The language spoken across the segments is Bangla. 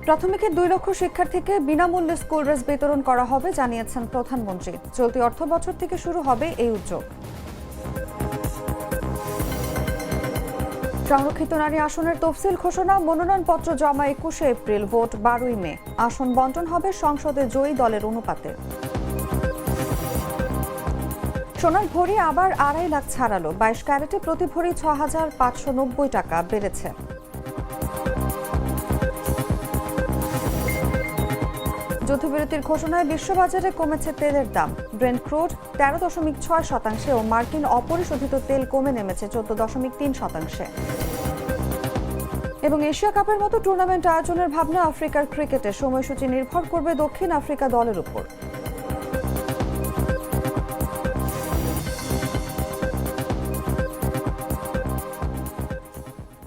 প্রাথমিকের 2 লক্ষ শিক্ষার্থীকে বিনামূল্যে স্কুল ড্রেস বিতরণ করা হবে জানিয়েছেন প্রধানমন্ত্রী। চলতি অর্থবছর থেকে শুরু হবে এই উদ্যোগ। সংরক্ষিত নারী আসনের তফসিল ঘোষণা, মনোনয়নপত্র জমা 21 এপ্রিল, ভোট 12 মে। আসন বণ্টন হবে সংসদে জয়ী দলের অনুপাতে। সোনার ভরি আবার 2.5 লাখ ছাড়ালো, 22 ক্যারেটে প্রতি ভরি 6,590 টাকা বেড়েছে। যুদ্ধবিরতির ঘোষণায় বিশ্ববাজারে কমেছে তেলের দাম। ব্রেন্ট ক্রুড 13.6% ও মার্কিন অপরিশোধিত তেল কমে নেমেছে 14.3%। এবং এশিয়া কাপের মতো টুর্নামেন্ট আয়োজনের ভাবনা আফ্রিকার ক্রিকেটে, সময়সূচি নির্ভর করবে দক্ষিণ আফ্রিকা দলের উপর।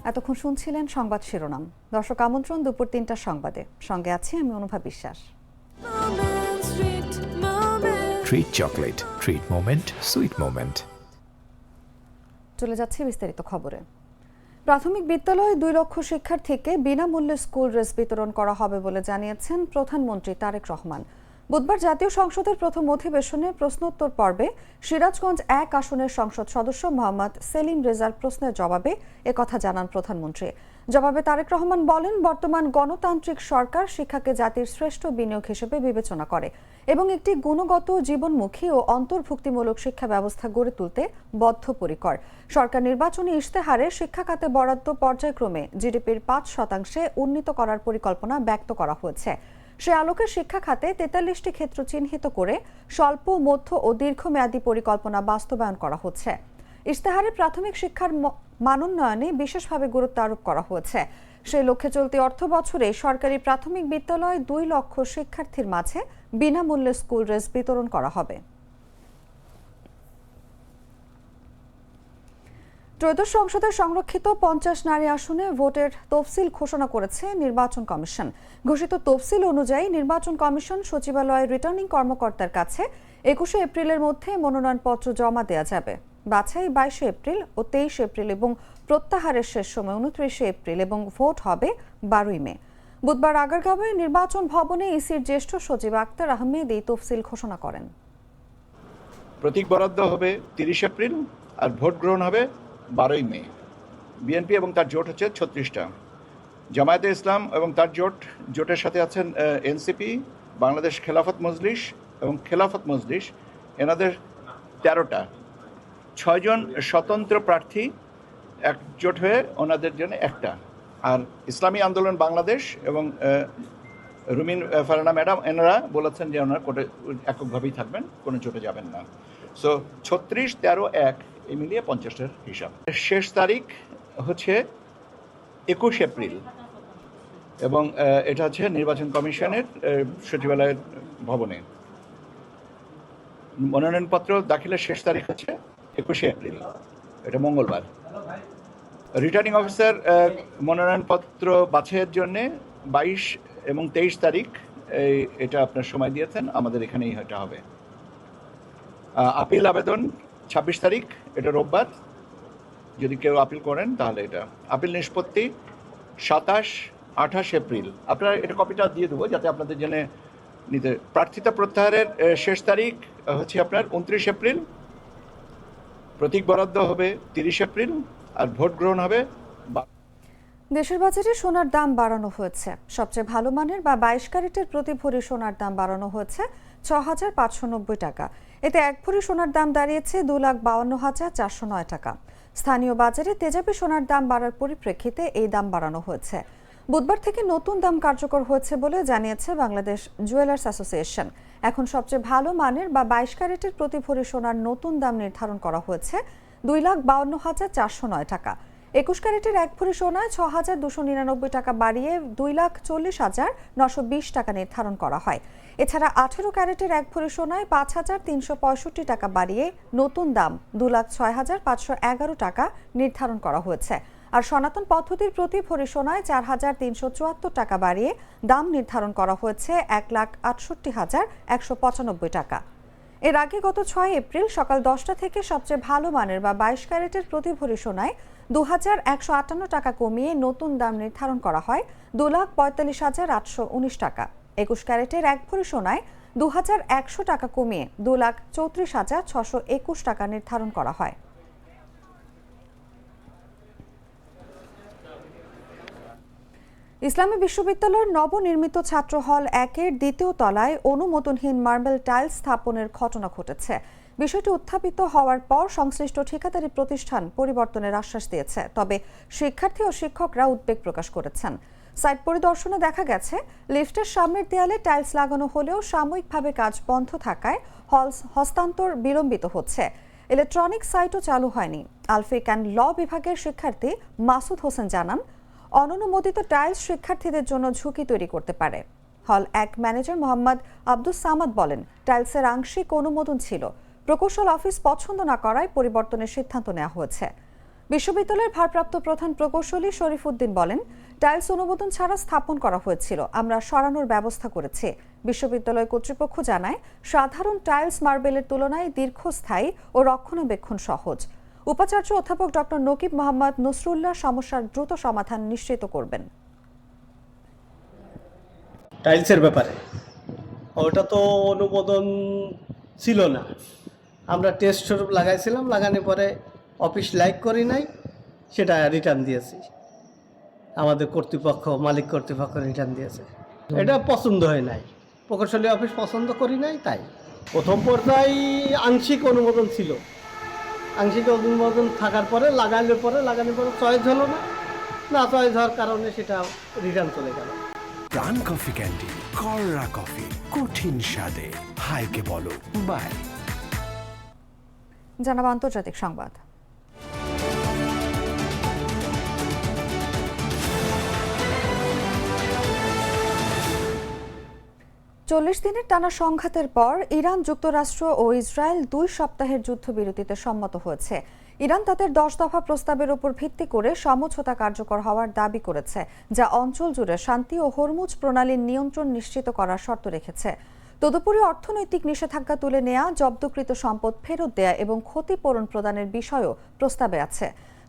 এতক্ষণ শুনছিলেন সংবাদ শিরোনাম। দর্শক, আমন্ত্রণ দুপুর 3টার সংবাদে। সঙ্গে আছি আমি অনুভা বিশ্বাস। Treat chocolate. Treat moment. Sweet moment. চলে যাচ্ছে বিস্তারিত খবরে। প্রাথমিক বিদ্যালয়ে 2 লক্ষ শিক্ষার্থীকে বিনামূল্যে স্কুল ড্রেস বিতরণ করা হবে বলে জানিয়েছেন প্রধানমন্ত্রী তারেক রহমান। বুধবার জাতীয় সংসদের প্রথম অধিবেশনে প্রশ্নোত্তর পর্বে সিরাজগঞ্জ 1 আসনের সংসদ সদস্য মোহাম্মদ সেলিম রেজার প্রশ্নের জবাবে একথা জানান প্রধানমন্ত্রী। জবাবে তারেক রহমান বলেন, বর্তমান গণতান্ত্রিক সরকার শিক্ষাকে জাতির শ্রেষ্ঠ বিনিয়োগ হিসেবে বিবেচনা করে এবং একটি গুণগত, জীবনমুখী ও অন্তর্ভুক্তিমূলক শিক্ষা ব্যবস্থা গড়ে তুলতে বদ্ধপরিকর। সরকার নির্বাচনী ইশতেহারে শিক্ষা খাতে বরাদ্দ পর্যায়ক্রমে জিডিপির 5% উন্নীত করার পরিকল্পনা ব্যক্ত করা হয়েছে। সে আলোকে শিক্ষা খাতে 43টি ক্ষেত্র চিহ্নিত করে স্বল্প, মধ্য ও দীর্ঘমেয়াদী পরিকল্পনা বাস্তবায়ন করা হচ্ছে। ইশতেহারে প্রাথমিক শিক্ষার মানোন্নয়নে বিশেষভাবে গুরুত্ব আরোপ করা হয়েছে। সেই লক্ষ্যে চলতি অর্থ বছরে সরকারি প্রাথমিক বিদ্যালয়ে 2 লক্ষ শিক্ষার্থীর মাঝে বিনামূল্যে স্কুল ড্রেস বিতরণ করা হবে। ত্রয়োদশ সংসদের সংরক্ষিত 50 নারী আসনে ভোটের তফসিল ঘোষণা করেছে নির্বাচন কমিশন। ঘোষিত তফসিল অনুযায়ী নির্বাচন কমিশন সচিবালয়ের রিটার্নিং কর্মকর্তার কাছে 21 এপ্রিলের মধ্যে মনোনয়নপত্র জমা দেওয়া যাবে। বাছাই 22 এপ্রিল ও 23 এপ্রিল এবং প্রত্যাহারের শেষ সময় 29 এপ্রিল এবং ভোট হবে 12 মে। বুধবার আগারগাঁওয়ে নির্বাচন ভবনে ইসির জ্যেষ্ঠ সচিব আক্তার আহমেদ এই তফসিল ঘোষণা করেন। প্রতীক বরাদ্দ হবে 30 এপ্রিল আর ভোট গ্রহণ হবে 12 মে। বিএনপি এবং তার জোট হচ্ছে 36টা। জামায়াতে ইসলাম এবং তার জোটের সাথে আছেন এনসিপি, বাংলাদেশ খেলাফত মজলিস এবং খেলাফত মজলিস, এনাদের 13টা। 6 জন স্বতন্ত্র প্রার্থী একজোট হয়ে ওনাদের জন্য একটা। আর ইসলামী আন্দোলন বাংলাদেশ এবং রুমিন ফারহানা ম্যাডাম এনারা বলেছেন যে ওনারা কোর্টে এককভাবেই থাকবেন, কোনো জোটে যাবেন না। সো 36, 13, 1 এই মিলিয়ে 50টার হিসাব। শেষ তারিখ হচ্ছে 21 এপ্রিল এবং এটা হচ্ছে নির্বাচন কমিশনের সচিবালয়ের ভবনে। মনোনয়নপত্র দাখিলের শেষ তারিখ হচ্ছে 21 এপ্রিল, এটা মঙ্গলবার। রিটার্নিং অফিসার মনোনয়নপত্র বাছাইয়ের জন্য 22 এবং 23 তারিখ এটা আপনার সময় দিয়েছেন, আমাদের এখানেই এটা হবে। আপিল আবেদন 26 তারিখ, এটা রোববার। যদি কেউ আপিল করেন তাহলে এটা আপিল নিষ্পত্তি 27-28 এপ্রিল। আপনারা এটা কপিটা দিয়ে দেবো যাতে আপনাদের জন্য নিতে। প্রার্থিতা প্রত্যাহারের শেষ তারিখ হচ্ছে আপনার 29 এপ্রিল। প্রতীক বরাদ্দ হবে 30 এপ্রিল আর ভোট গ্রহণ হবে। দেশের বাজারে সোনার দাম বাড়ানো হয়েছে। সবচেয়ে ভালো মানের বা 22 ক্যারেটের প্রতি ভরি সোনার দাম বাড়ানো হয়েছে 6,590 টাকা। এতে 1 ভরি সোনার দাম দাঁড়িয়েছে 2,52,409 টাকা। স্থানীয় বাজারে তেজাবি সোনার দাম বাড়ার পরিপ্রেক্ষিতে এই দাম বাড়ানো হয়েছে। বুধবার থেকে নতুন দাম কার্যকর হয়েছে বলে জানিয়েছে বাংলাদেশ জুয়েলার্স অ্যাসোসিয়েশন। এখন সবচেয়ে ভালো মানের বা 22 ক্যারেটের প্রতি ভরি সোনার নতুন দাম নির্ধারণ করা হয়েছে 2,52,409 টাকা। 21 ক্যারেটের 1 ভরি সোনায় 6,299 টাকা বাড়িয়ে 2,40,920 টাকা নির্ধারণ করা হয়। এছাড়া 18 ক্যারেটের 1 ভরি সোনায় 5,365 টাকা বাড়িয়ে নতুন দাম 2,06,511 টাকা নির্ধারণ করা হয়েছে। আর সনাতন পদ্ধতির প্রতি ভরি সোনায় 4,374 টাকা বাড়িয়ে দাম নির্ধারণ করা হয়েছে 1,68,195 টাকা। এর আগে গত 6 এপ্রিল সকাল 10টা থেকে সবচেয়ে ভালো মানের বা 22 ক্যারেটের প্রতি ভরি সোনায় 2,158 টাকা কমিয়ে নতুন দাম নির্ধারণ করা হয় 2,45,819 টাকা। 21 ক্যারেটের 1 ভরি সোনায় 2,100 টাকা কমিয়ে 2,34,621 টাকা নির্ধারণ করা হয়। ইসলামী বিশ্ববিদ্যালয়ের নবনির্মিত ছাত্র হল 1-এর দ্বিতীয় তলায় অনুমোদনহীন মার্বেল টাইলস স্থাপনের ঘটনা ঘটেছে। বিষয়টি উত্থাপিত হওয়ার পর সংশ্লিষ্ট ঠিকাদারি প্রতিষ্ঠান পরিবর্তনের আশ্বাস দিয়েছে। তবে শিক্ষার্থী ও শিক্ষকরা উদ্বেগ প্রকাশ করেছেন। সাইট পরিদর্শনে দেখা গেছে লিফটের সামনের দেয়ালে টাইলস লাগানো হলেও সাময়িকভাবে কাজ বন্ধ থাকায় হল হস্তান্তর বিলম্বিত হচ্ছে। ইলেকট্রনিক সাইটও চালু হয়নি। আলফিক অ্যান্ড ল বিভাগের শিক্ষার্থী মাসুদ হোসেন জানান, অননুমোদিত টাইলস শিক্ষার্থীদের জন্য ঝুঁকি তৈরি করতে পারে। হল 1 ম্যানেজার মোহাম্মদ আব্দুস সামাদ বলেন, টাইলসের আংশিক অনুমোদন ছিল, প্রকৌশল অফিস পছন্দ না করায় পরিবর্তনের সিদ্ধান্ত নেওয়া হয়েছে। বিশ্ববিদ্যালয়ের ভারপ্রাপ্ত প্রধান প্রকৌশলী শরীফ উদ্দিন বলেন, টাইলস অনুমোদন ছাড়া স্থাপন করা হয়েছিল, আমরা সরানোর ব্যবস্থা করেছি। বিশ্ববিদ্যালয় কর্তৃপক্ষ জানায়, সাধারণ টাইলস মার্বেলের তুলনায় দীর্ঘস্থায়ী ও রক্ষণাবেক্ষণ সহজ। উপাচার্য অধ্যাপক ডক্টর নকিব মোহাম্মদ নসরুল্লাহ সমস্যার দ্রুত সমাধান নিশ্চিত করবেন। টাইলসের ব্যাপারে ওটা তো অনুমোদন ছিল না, আমরা টেস্ট স্বরূপ লাগাইছিলাম, লাগানোর পরে অফিস লাইক করি নাই, সেটা রিটার্ন দিয়েছি। আমাদের কর্তৃপক্ষ, মালিক কর্তৃপক্ষ রিটার্ন দিয়েছে। এটা পছন্দ হয় নাই, প্রকৌশলী অফিস পছন্দ করি নাই। তাই প্রথম পর্যায়ে আংশিক অনুমোদন ছিল, আংশিক অনুমোদন থাকার পরে লাগানোর পরে চয়েস হলো না চয়েস হওয়ার কারণে সেটা রিটার্ন চলে গেল। প্রাণ কফি ক্যান্ডি, কররা কফি, কঠিন স্বাদে। হাইকে বলো বাই। জানাবো আন্তর্জাতিক সংবাদ। চল্লিশ দিনের টানা সংঘাতের পর ইরান, যুক্তরাষ্ট্র ও ইসরায়েল 2 সপ্তাহের যুদ্ধবিরতিতে সম্মত হয়েছে। ইরান তাদের 10 দফা প্রস্তাবের উপর ভিত্তি করে সমঝোতা কার্যকর হওয়ার দাবি করেছে, যা অঞ্চল জুড়ে শান্তি ও হরমুজ প্রণালীর নিয়ন্ত্রণ নিশ্চিত করার শর্ত রেখেছে। তদুপরি অর্থনৈতিক নিষেধাজ্ঞা তুলে নেওয়া, জব্দকৃত সম্পদ ফেরত দেয়া এবং ক্ষতিপূরণ প্রদানের বিষয়ও প্রস্তাবে আছে।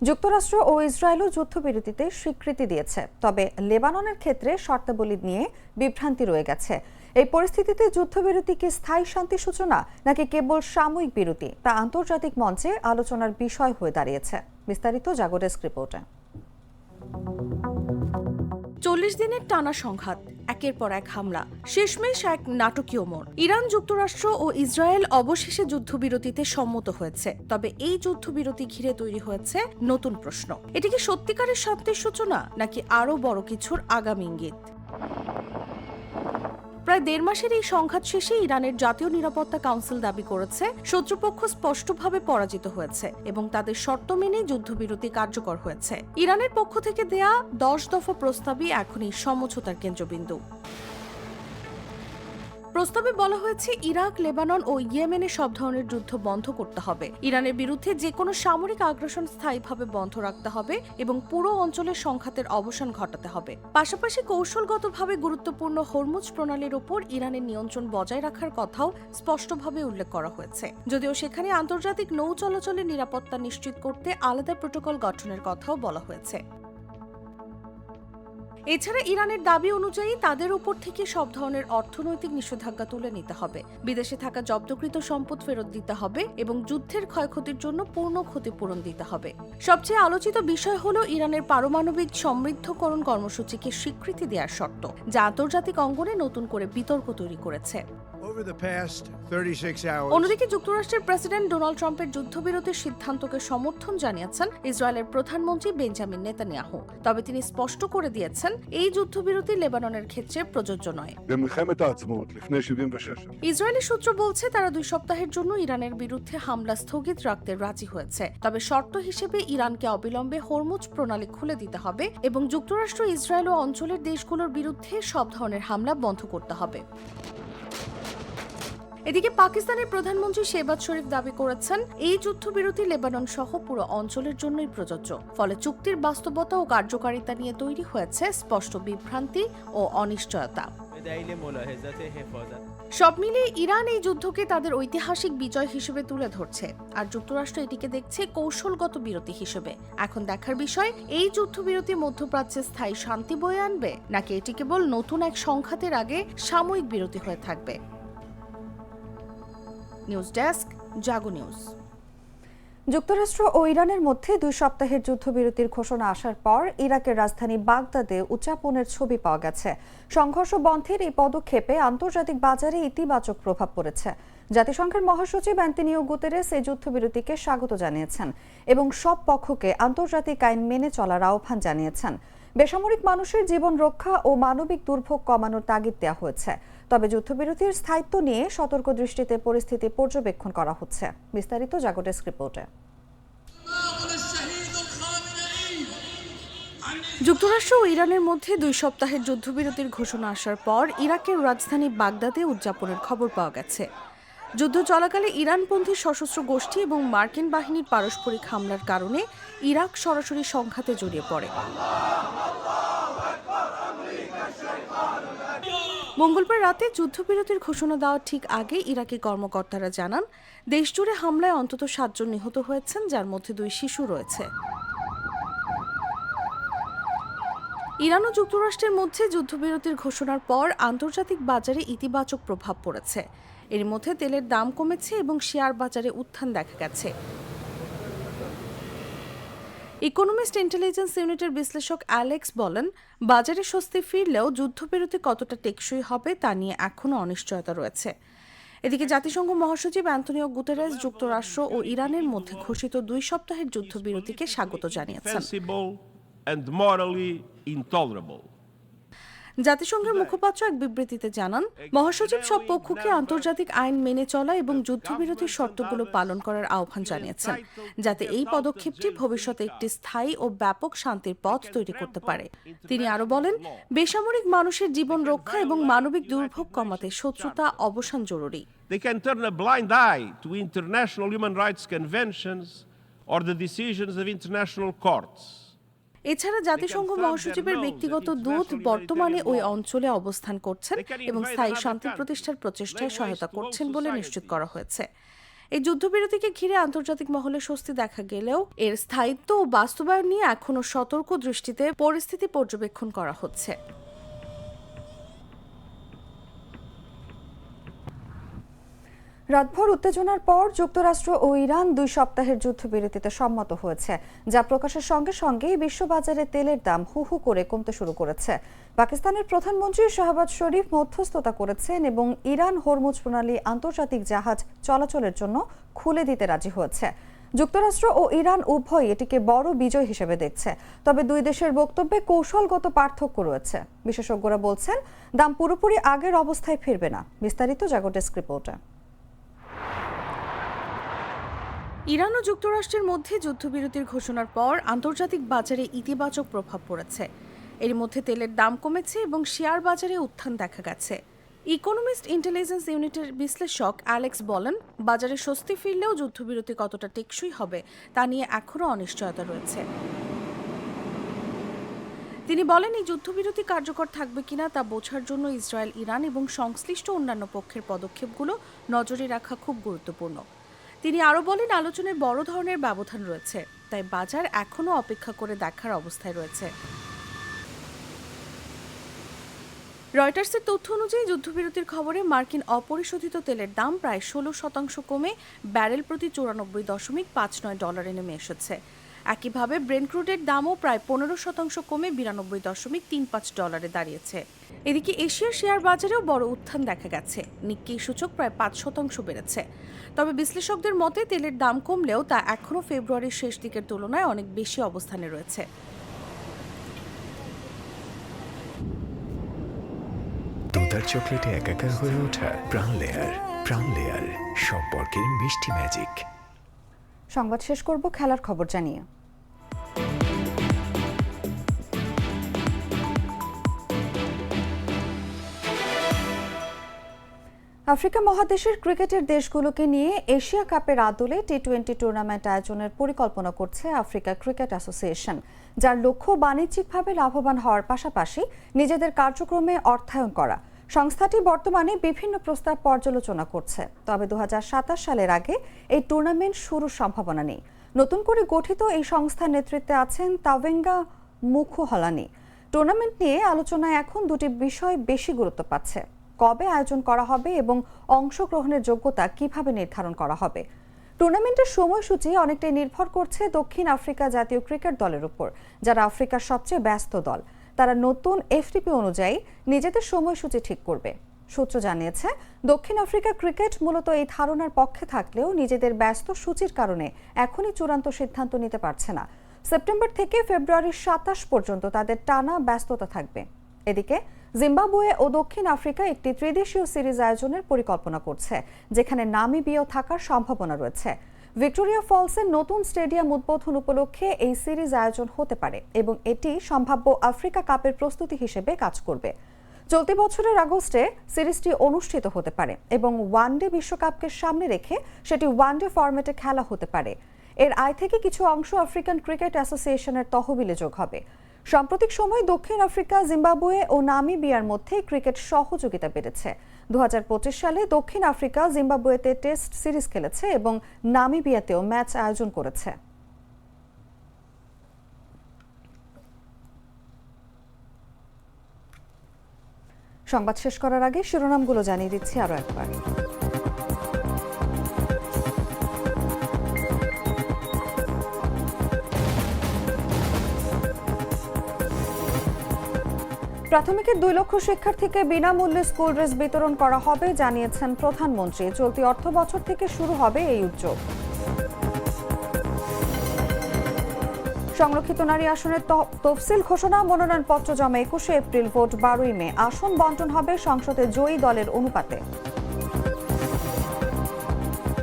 যুক্তরাষ্ট্র ও ইসরায়েলও যুদ্ধবিরতিতে স্বীকৃতি দিয়েছে, তবে লেবাননের ক্ষেত্রে শর্তাবলী নিয়ে বিভ্রান্তি রয়ে গেছে। এই পরিস্থিতিতে যুদ্ধবিরতি কি স্থায়ী শান্তি সূচনা নাকি কেবল সাময়িক বিরতি, তা আন্তর্জাতিক মঞ্চে আলোচনার বিষয় হয়ে দাঁড়িয়েছে। বিস্তারিত জাগো ডেস্ক রিপোর্টে। 40 দিনের টানা সংঘাত, একের পর এক হামলা, শেষমেশ এক নাটকীয় মোড়। ইরান, যুক্তরাষ্ট্র ও ইসরায়েল অবশেষে যুদ্ধবিরতিতে সম্মত হয়েছে। তবে এই যুদ্ধবিরতি ঘিরে তৈরি হয়েছে নতুন প্রশ্ন। এটি কি সত্যিকারের শান্তির সূচনা নাকি আরও বড় কিছুর আগামী ইঙ্গিত? প্রায় 1.5 মাসের এই সংঘাত শেষে ইরানের জাতীয় নিরাপত্তা কাউন্সিল দাবি করেছে শত্রুপক্ষ স্পষ্টভাবে পরাজিত হয়েছে এবং তাদের শর্ত মেনে যুদ্ধবিরতি কার্যকর হয়েছে। ইরানের পক্ষ থেকে দেয়া 10 দফা প্রস্তাবই এখনই সমঝোতার কেন্দ্রবিন্দু। প্রস্তাবে বলা হয়েছে, ইরাক, লেবানন ও ইয়েমেনে সব ধরনের যুদ্ধ বন্ধ করতে হবে, ইরানের বিরুদ্ধে যে কোনো সামরিক আগ্রাসন স্থায়ীভাবে বন্ধ রাখতে হবে এবং পুরো অঞ্চলের সংঘাতের অবসান ঘটাতে হবে। পাশাপাশি কৌশলগতভাবে গুরুত্বপূর্ণ হরমুজ প্রণালীর উপর ইরানের নিয়ন্ত্রণ বজায় রাখার কথাও স্পষ্টভাবে উল্লেখ করা হয়েছে, যদিও সেখানে আন্তর্জাতিক নৌ চলাচলের নিরাপত্তা নিশ্চিত করতে আলাদা প্রোটোকল গঠনের কথাও বলা হয়েছে। এছাড়া ইরানের দাবি অনুযায়ী তাদের উপর থেকে সব ধরনের অর্থনৈতিক নিষেধাজ্ঞা তুলে নিতে হবে, বিদেশে থাকা জব্দকৃত সম্পদ ফেরত দিতে হবে এবং যুদ্ধের ক্ষয়ক্ষতির জন্য পূর্ণ ক্ষতিপূরণ দিতে হবে। সবচেয়ে আলোচিত বিষয় হলো ইরানের পারমাণবিক সমৃদ্ধকরণ কর্মসূচিকে স্বীকৃতি দেওয়ার শর্ত, যা আন্তর্জাতিক অঙ্গনে নতুন করে বিতর্ক তৈরি করেছে। অন্যদিকে যুক্তরাষ্ট্রের প্রেসিডেন্ট ডোনাল্ড ট্রাম্পের যুদ্ধবিরতির সিদ্ধান্তকে সমর্থন জানিয়েছেন ইসরায়েলের প্রধানমন্ত্রী বেঞ্জামিন নেতানিয়াহু। তবে তিনি স্পষ্ট করে দিয়েছেন, এই যুদ্ধবিরতি লেবাননের ক্ষেত্রে প্রযোজ্য নয়। ইসরায়েলের সূত্র বলছে, তারা 2 সপ্তাহের জন্য ইরানের বিরুদ্ধে হামলা স্থগিত রাখতে রাজি হয়েছে, তবে শর্ত হিসেবে ইরানকে অবিলম্বে হরমুজ প্রণালী খুলে দিতে হবে এবং যুক্তরাষ্ট্র, ইসরায়েল ও অঞ্চলের দেশগুলোর বিরুদ্ধে সব ধরনের হামলা বন্ধ করতে হবে। এদিকে পাকিস্তানের প্রধানমন্ত্রী শেহবাজ শরীফ দাবি করেছেন, এই যুদ্ধবিরতি লেবানন সহ পুরো অঞ্চলের জন্যই প্রযোজ্য। ফলে চুক্তির বাস্তবতা ও কার্যকারিতা নিয়ে তৈরি হয়েছে স্পষ্ট বিভ্রান্তি ও অনিশ্চয়তা। সব মিলিয়ে ইরান এই যুদ্ধকে তাদের ঐতিহাসিক বিজয় হিসেবে তুলে ধরছে, আর যুক্তরাষ্ট্র এটিকে দেখছে কৌশলগত বিরতি হিসেবে। এখন দেখার বিষয়, এই যুদ্ধবিরতি মধ্যপ্রাচ্যে স্থায়ী শান্তি বয়ে আনবে, নাকি এটি কেবল নতুন এক সংঘাতের আগে সাময়িক বিরতি হয়ে থাকবে। নিউজ ডেস্ক, জাগো নিউজ। যুক্তরাষ্ট্র ও ইরানের মধ্যে 2 সপ্তাহের যুদ্ধবিরতির ঘোষণা আসার পর ইরাকের রাজধানী বাগদাদে উচ্চাপনের ছবি পাওয়া গেছে। সংঘর্ষ বন্ধের এই পদক্ষেপে আন্তর্জাতিক বাজারে ইতিবাচক প্রভাব পড়েছে। জাতিসংঘের মহাসচিব অ্যান্টোনিও গুতেরেস এই যুদ্ধবিরতিকে স্বাগত জানিয়েছেন এবং সব পক্ষকে আন্তর্জাতিক আইন মেনে চলার আহ্বান জানিয়েছেন। বেসামরিক মানুষের জীবন রক্ষা ও মানবিক দুর্ভোগ কমানোর তাগিদ দেওয়া হয়েছে। তবে যুদ্ধবিরতির স্থায়িত্ব নিয়ে সতর্ক দৃষ্টিতে পরিস্থিতি পর্যবেক্ষণ করা হচ্ছে। বিস্তারিত জাগো ডেস্ক রিপোর্টে। যুক্তরাষ্ট্র ও ইরানের মধ্যে 2 সপ্তাহের যুদ্ধবিরতির ঘোষণা আসার পর ইরাকের রাজধানী বাগদাদে উদযাপনের খবর পাওয়া গেছে। যুদ্ধ চলাকালে ইরানপন্থী সশস্ত্র গোষ্ঠী এবং মার্কিন বাহিনীর পারস্পরিক হামলার কারণে ইরাক সরাসরি সংঘাতে জড়িয়ে পড়ে। মঙ্গলবার রাতে যুদ্ধবিরতির ঘোষণা দেওয়ার ঠিক আগে ইরাকি কর্মকর্তারা জানান, দেশজুড়ে হামলায় অন্তত 7 জন নিহত হয়েছেন, যার মধ্যে 2 শিশু রয়েছে। ইরান ও যুক্তরাষ্ট্রের মধ্যে যুদ্ধবিরতির ঘোষণার পর আন্তর্জাতিক বাজারে ইতিবাচক প্রভাব পড়েছে। এর মধ্যে তেলের দাম কমেছে এবং শেয়ার বাজারে উত্থান দেখা গেছে। ইকোনমিস্ট ইন্টেলিজেন্স ইউনিটের বিশ্লেষক অ্যালেক্স বলেন, বাজারে স্বস্তি ফিরলেও যুদ্ধবিরতি কতটা টেকসই হবে তা নিয়ে এখনও অনিশ্চয়তা রয়েছে। এদিকে জাতিসংঘ মহাসচিব অ্যান্টোনিও গুতেরেস যুক্তরাষ্ট্র ও ইরানের মধ্যে ঘোষিত 2 সপ্তাহের যুদ্ধবিরতিকে স্বাগত জানিয়েছেন। জাতিসংঘের মুখপাত্র এক বিবৃতিতে জানান, মহাসচিব সব পক্ষকে আন্তর্জাতিক আইন মেনে চলা এবং যুদ্ধবিরতির শর্তগুলো পালন করার আহ্বান জানিয়েছেন, যাতে এই পদক্ষেপটি ভবিষ্যতে একটি স্থায়ী ও ব্যাপক শান্তির পথ তৈরি করতে পারে। তিনি আরো বলেন, বেসামরিক মানুষের জীবন রক্ষা এবং মানবিক দুর্ভোগ কমাতে শত্রুতা অবসান জরুরি। They can turn a blind eye to international human rights conventions or the decisions of international courts. এছাড়া জাতিসংঘ মহাসচিবের ব্যক্তিগত দূত বর্তমানে ওই অঞ্চলে অবস্থান করছেন এবং স্থায়ী শান্তি প্রতিষ্ঠার প্রচেষ্টায় সহায়তা করছেন বলে নিশ্চিত করা হয়েছে। এই যুদ্ধবিরতিকে ঘিরে আন্তর্জাতিক মহলে স্বস্তি দেখা গেলেও এর স্থায়িত্ব ও বাস্তবায়ন নিয়ে এখনও সতর্ক দৃষ্টিতে পরিস্থিতি পর্যবেক্ষণ করা হচ্ছে। রাতভর উত্তেজনার পর যুক্তরাষ্ট্র ও ইরান 2 সপ্তাহের যুদ্ধবিরতিতে সম্মত হয়েছে, যা প্রকাশের সঙ্গে সঙ্গেই বিশ্ববাজারে তেলের দাম হু হু করে কমতে শুরু করেছে। পাকিস্তানের প্রধানমন্ত্রী শাহবাজ শরীফ মধ্যস্থতা করেছেন এবং ইরান হরমুজ প্রণালী আন্তর্জাতিক জাহাজ চলাচলের জন্য খুলে দিতে রাজি হয়েছে। যুক্তরাষ্ট্র ও ইরান উভয়ই এটিকে বড় বিজয় হিসেবে দেখছে। তবে 2 দেশের বক্তব্যে কৌশলগত পার্থক্য রয়েছে। বিশেষজ্ঞরা বলছেন, দাম পুরোপুরি আগের অবস্থায় ফিরবে না। বিস্তারিত জাগো ডেস্ক রিপোর্টে। ইরান ও যুক্তরাষ্ট্রের মধ্যে যুদ্ধবিরতির ঘোষণার পর আন্তর্জাতিক বাজারে ইতিবাচক প্রভাব পড়েছে। এর মধ্যে তেলের দাম কমেছে এবং শেয়ার বাজারে উত্থান দেখা গেছে। ইকোনমিস্ট ইন্টেলিজেন্স ইউনিটের বিশ্লেষক অ্যালেক্স বলেন, বাজারে স্বস্তি ফিরলেও যুদ্ধবিরতি কতটা টেকসই হবে তা নিয়ে এখনও অনিশ্চয়তা রয়েছে। তিনি বলেন, এই যুদ্ধবিরতি কার্যকর থাকবে কিনা তা বোঝার জন্য ইসরায়েল, ইরান এবং সংশ্লিষ্ট অন্যান্য পক্ষের পদক্ষেপগুলো নজরে রাখা খুব গুরুত্বপূর্ণ। তিনি আরও বলেন, আলোচনায় বড় ধরনের ব্যবধান রয়েছে, তাই বাজার এখনও অপেক্ষা করে দেখার অবস্থায় রয়েছে। রয়টার্সের তথ্য অনুযায়ী যুদ্ধবিরতির খবরে মার্কিন অপরিশোধিত তেলের দাম প্রায় 16% কমে ব্যারেল প্রতি $94.59 নেমে এসেছে। একইভাবে ব্রেন্ট ক্রুডের দামও প্রায় 15% কমে $92.35 দাঁড়িয়েছে। এদিকে এশিয়ার শেয়ার বাজারেও বড় উত্থান দেখা গেছে। নিক্কেই সূচক প্রায় 5% বেড়েছে। তবে বিশ্লেষকদের মতে তেলের দাম কমলেও তা এখনও ফেব্রুয়ারির শেষ দিকের তুলনায় অনেক বেশি অবস্থানে রয়েছে। দুধার চকলেটে একাকার হয়ে ওঠা প্রাণ লেয়ার সম্পর্কের মিষ্টি ম্যাজিক। সংবাদ শেষ করব খেলার খবর জানিয়ে। আফ্রিকা মহাদেশের ক্রিকেটের দেশগুলোকে নিয়ে এশিয়া কাপের আদলে টি-20 টুর্নামেন্ট আয়োজনের পরিকল্পনা করছে আফ্রিকা ক্রিকেট অ্যাসোসিয়েশন, যার লক্ষ্য বাণিজ্যিকভাবে লাভবান হওয়ার পাশাপাশি নিজেদের কার্যক্রমে অর্থায়ন করা। সংস্থাটি বর্তমানে বিভিন্ন প্রস্তাব পর্যালোচনা করছে, তবে 2027 সালের আগে এই টুর্নামেন্ট শুরুর সম্ভাবনা নেই। নতুন করে গঠিত এই সংস্থার নেতৃত্বে আছেন তাওয়েঙ্গা মুখুহলানি। টুর্নামেন্ট নিয়ে আলোচনায় এখন দুটি বিষয় বেশি গুরুত্ব পাচ্ছে: কবে আয়োজন করা হবে এবং অংশগ্রহণের যোগ্যতা কিভাবে নির্ধারণ করা হবে। টুর্নামেন্টের সময়সূচি অনেকটাই নির্ভর করছে দক্ষিণ আফ্রিকা জাতীয় ক্রিকেট দলের উপর, যারা আফ্রিকার সবচেয়ে ব্যস্ত দল। তারা নতুন এফটিপি অনুযায়ী নিজেদের সময়সূচি ঠিক করবে। সূত্র জানিয়েছে, দক্ষিণ আফ্রিকা ক্রিকেট মূলত এই ধারণার পক্ষে থাকলেও নিজেদের ব্যস্ত সূচির কারণে এখনই চূড়ান্ত সিদ্ধান্ত নিতে পারছে না। সেপ্টেম্বর থেকে ফেব্রুয়ারির 27 পর্যন্ত তাদের টানা ব্যস্ততা থাকবে। এদিকে জিম্বাবুয়ে ও দক্ষিণ আফ্রিকা একটি ত্রিদেশীয় সিরিজ আয়োজনের পরিকল্পনা করছে, যেখানে নামিবিয়াও থাকার সম্ভাবনা রয়েছে। ভিক্টোরিয়া ফলসের নতুন স্টেডিয়াম উদ্বোধন উপলক্ষে এই সিরিজ আয়োজন হতে পারে এবং এটি সম্ভাব্য আফ্রিকা কাপের প্রস্তুতি হিসেবে কাজ করবে। চলতি বছরের আগস্টে সিরিজটি অনুষ্ঠিত হতে পারে এবং ওয়ানডে বিশ্বকাপকে সামনে রেখে সেটি ওয়ানডে ফরম্যাটে খেলা হতে পারে। এর আয় থেকে কিছু অংশ আফ্রিকান ক্রিকেট অ্যাসোসিয়েশনের তহবিলে যোগ হবে। সাম্প্রতিক সময়ে দক্ষিণ আফ্রিকা, জিম্বাবুয়ে ও নামিবিয়ার মধ্যে ক্রিকেট সহযোগিতা বেড়েছে। 2025 সালে দক্ষিণ আফ্রিকা জিম্বাবুয়েতে টেস্ট সিরিজ খেলেছে এবং নামিবিয়াতেও ম্যাচ আয়োজন করেছে। সংবাদ শেষ করার আগে শিরোনামগুলো জানিয়ে দিচ্ছি আরো একবার। প্রাথমিকের 2 লক্ষ শিক্ষার্থীকে বিনামূল্যে স্কুল ড্রেস বিতরণ করা হবে জানিয়েছেন প্রধানমন্ত্রী। চলতি অর্থ বছর থেকে শুরু হবে এই উদ্যোগ। সংরক্ষিত নারী আসনের তফসিল ঘোষণা, মনোনয়নপত্র জমা 21 এপ্রিল, ভোট 12 মে। আসন বন্টন হবে সংসদে জয়ী দলের অনুপাতে।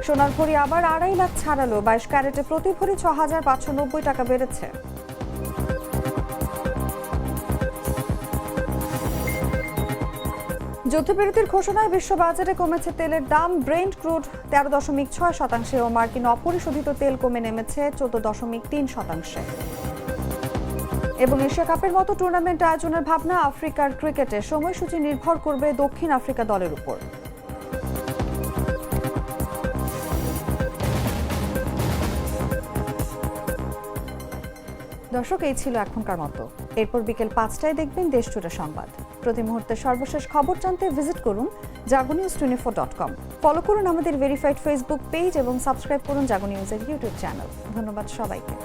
সোনার ভরি আবার 2.5 লাখ ছাড়ালো, 22 ক্যারেটে প্রতি ভরি 6,590 টাকা বেড়েছে। যুদ্ধবিরতির ঘোষণায় বিশ্ববাজারে কমেছে তেলের দাম। ব্রেন্ট ক্রুড 13.6% ও মার্কিন অপরিশোধিত তেল কমে নেমেছে 14.3%। এবং এশিয়া কাপের মতো টুর্নামেন্ট আয়োজনের ভাবনা আফ্রিকার ক্রিকেটে সময়সূচি নির্ভর করবে দক্ষিণ আফ্রিকা দলের উপর। দর্শক, এই ছিল এখনকার মতো। এরপর বিকেল 5টায় দেখবেন দেশজুড়ে সংবাদ। প্রতি মুহূর্তে সর্বশেষ খবর জানতে ভিজিট করুন jagonews24.com। ফলো করুন আমাদের ভেরিফাইড ফেসবুক পেজ এবং সাবস্ক্রাইব করুন জাগো নিউজের ইউটিউব চ্যানেল। ধন্যবাদ সবাইকে।